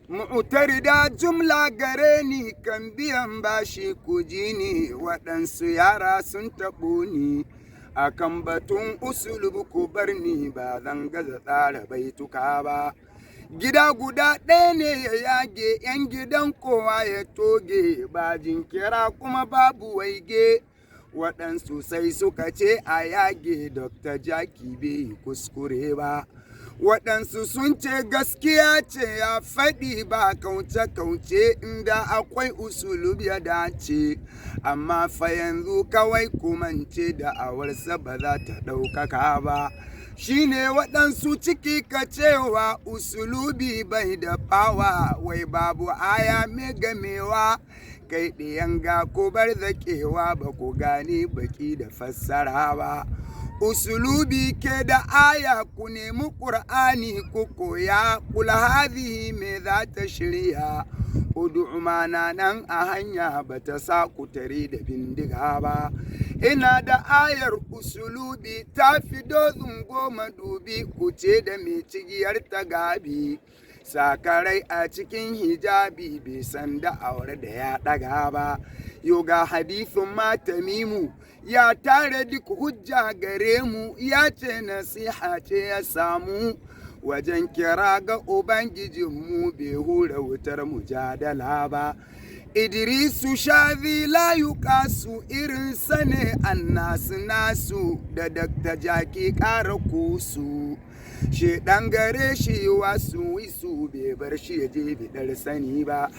Mu'tarida jumla gare ni kan biyan bashi ku ji ni waɗansu yara sun taɓo ni akan batun usulubu ku bar ni ba zan gaza tsara baituka ba. Gida guda ɗaya ne ya yage ‘yan gidan kowa ya toge ba jinkira kuma babu waige waɗansu sai suka ce a yage Dr. Jaki bai kuskure ba. Waɗansu sun ce gaskiya ce ya faɗi ba kauce-kauce inda akwai usulub ya dace, amma fa yanzu kawai kumance da awarsa ba za ta ɗaukaka ba. Shi ne waɗansu ciki ka cewa usulubi bai da fawa, wai babu aya mai gamewa, kai ɗiyan ga ko bar zaƙewa ba ku gane baki da fassara ba. Usulubi ke da aya ku nemi ƙur'ani ku koya, kula hadhihi me za ta shirya, udu mana nan a hanya ba ta sa ku tare da bindiga ba. Ina da ayar usulubi ta fi dozin goma dubi ku ce da mai cigiyar ta gabi, sakarai a cikin hijabi bai san da aure da ya ɗaga ba. Yoga hadithun matamimu ya tare duk hujja gare mu, ya ce nasiha ce ya samu wajen kira ga ubangijinmu bai hura wutar mujadala ba. Idrisu shazi layu kasu irin sane annasu nasu da Dr. Jaki ƙara kusu. Shedan gare shi wasu wisu bai bar shi ya je bidar sani ba.